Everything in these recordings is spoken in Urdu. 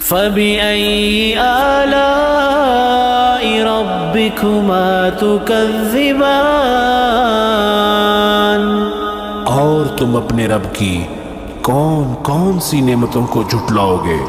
فَبِأَيِّ آلَاءِ رَبِّكُمَا تُكَذِّبَانِ، اور تم اپنے رب کی کون کون سی نعمتوں کو جھٹلاؤ گے؟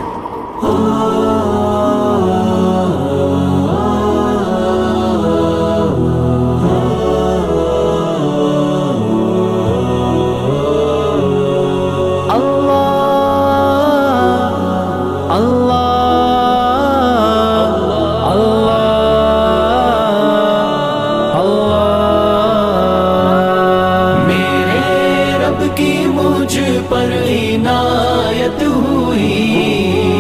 پر عنایت ہوئی،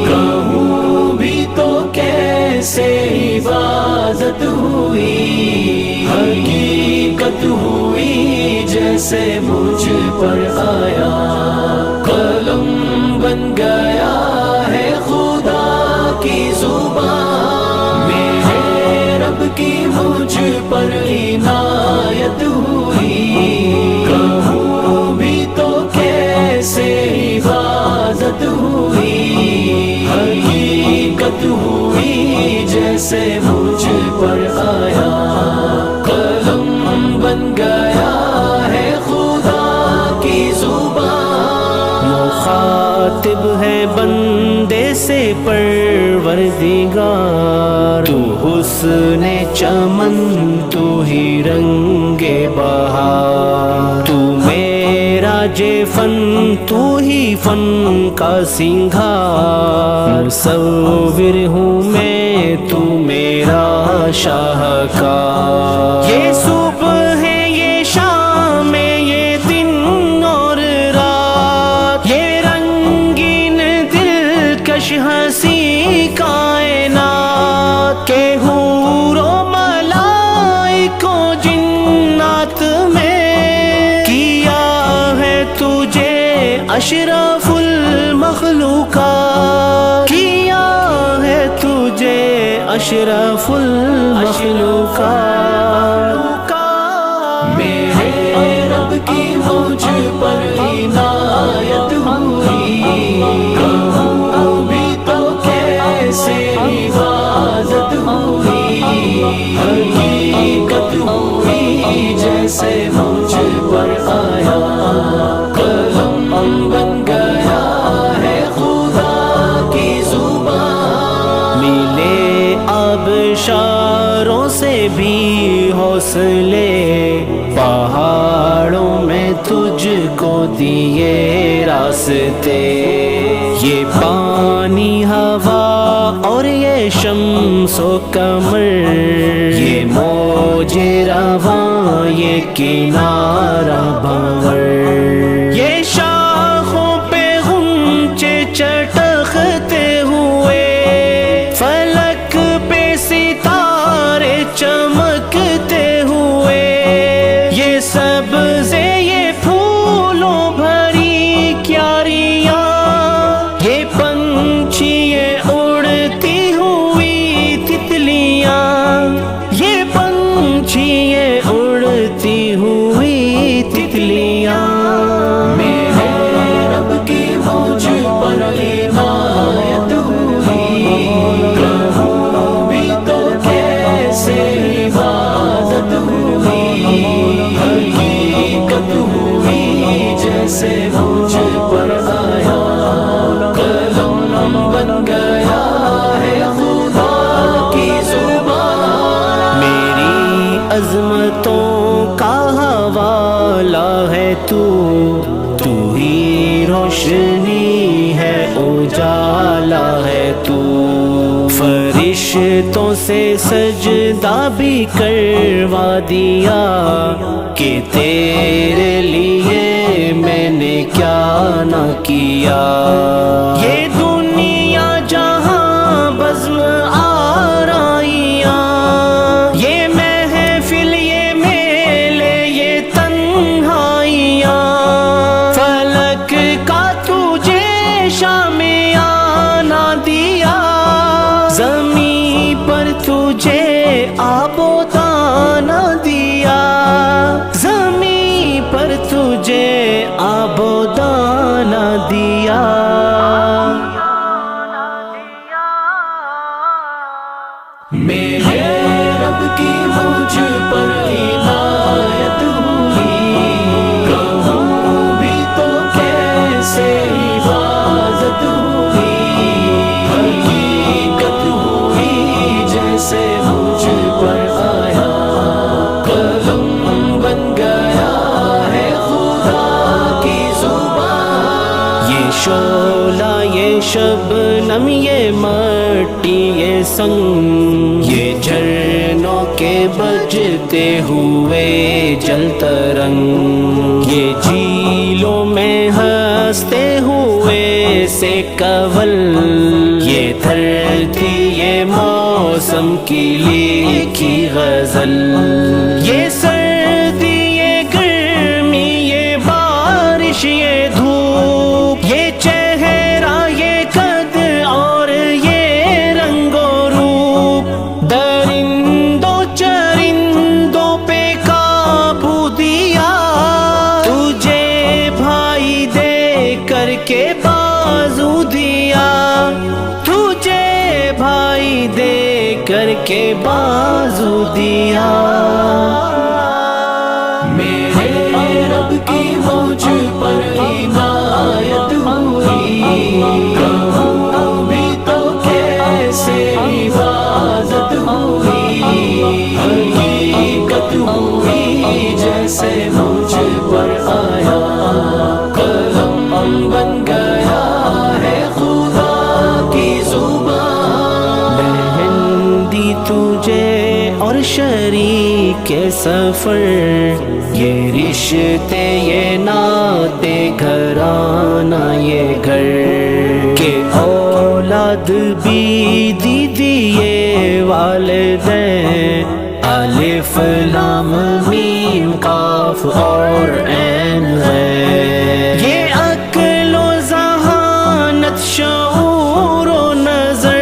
کہوں بھی تو کیسے عبادت ہوئی، حقیقت ہوئی جیسے مجھ پر آیا، قلم بن گیا ہے خدا کی زبان، میرے رب کی مجھ پر عنایت ہوئی، سے عبادت ہوئی، حقیقت ہوئی جیسے مجھ پر آیا، قلم بن گیا ہے خدا کی زبان، مخاطب ہے بندے سے پروردگار، تو حسن چمن تو ہی رنگ بہار، تو میرا جے فن تو ہی فن کا سنگھار، مصور ہوں میں تو میرا شاہکار، یہ صبح ہے یہ شام ہے یہ دن اور رات، یہ رنگین دلکش ہنسی کائنات کے حور و ملائک و جنات میں کیا ہے تجھے اشرف المخلوقات، کیا ہے تجھے اشرف المخلوقات، میرے رب کی مجھ پر عنایت ہوئی، کہوں بھی تو کیسے عبادت ہوئی، حقیقت ہوئی جیسے مجھ پر آیا، قلم بن گیا ہے خدا کی زبان، ملے آبشاروں سے بھی حوصلے، پہاڑوں میں تجھ کو دیے راستے، یہ پانی ہوا اور یہ شمس و قمر، یہ موج رواں یہ کنارہ بھنور، یہ شاخوں پہ غنچے چٹکتے ہوئے، فلک پہ ستارے چمکتے ہوئے، یہ سبزے یہ پھولوں بھری کیاریاں، یہ پنچھی یہ اڑتی ہوئی تتلیاں، یہ پنچھی یہ اڑتی ہوئی تتلیاں، میرے رب کی مجھ پر عنایت ہوئی، کہوں بھی تو کیسے عبادت ہوئی، حقیقت ہوئی جیسے مجھ پر آیا، قلم بن گیا ہے خدا کی زبان، میری عظمتوں کا حوالہ ہے تو ہی روشنی ہے اجالا ہے تو، فرشتوں سے سجدہ بھی کروا دیا کہ تیرے لیے میں نے کیا نہ کیا، یہ دنیا جہاں بزم آرائیاں، یہ محفل یہ میلے یہ تنہائیاں، فلک کا تجھے شامیانہ دیا، زمین پر تجھے آب و دانہ دیا، زمین پر تجھے آب و دانہ دیا، شعلہ یہ شبنم یہ مٹی یہ سنگ یہ جھرنوں کے بجتے ہوئے جلتا رنگ یہ جھیلوں میں ہنستے ہوئے سے کول یہ دھرتی یہ موسم کی لکھی غزل یہ سردی یہ گرمی یہ بارش یہ دھوپ یہ چہرہ یہ قد اور یہ رنگ و روپ درندوں چرندوں پہ قابو دیا تجھے بھائی دے کر کے بازو دیا تجھے بھائی دے کر کے بازو دیا میرے رب کی مجھ پر عنایت ہوئی کہوں بھی تو کیسے عبادت ہوئی حقیقت ہوئی جیسے مجھ پر آیا قلم بن گیا ہے خدا کی زبان مہندی تجھے اور شریک سفر یہ رشتے یہ ناتے گھرانہ یہ گھر کہ اولاد بھی دیدی یہ والدین الف لام میم قاف اور عین ہے یہ عقل و ذہانت شعور و نظر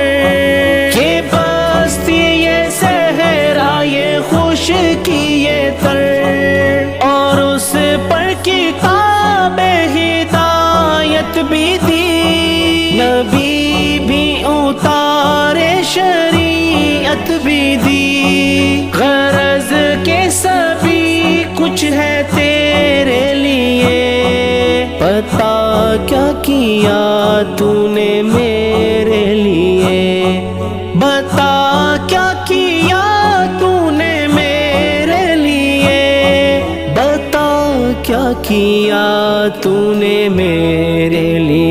یہ بستی یہ صحرا یہ خشکی یہ تر اور اس پر کتاب ہدایت بھی دی نبی بھی اتارے شریعت بھی دی غرض کے سبھی کچھ ہے تیرے لیے پتا کیا کیا تو نے میرے لیے بتا کیا کیا تو نے میرے لیے بتا کیا کیا تو نے میرے لیے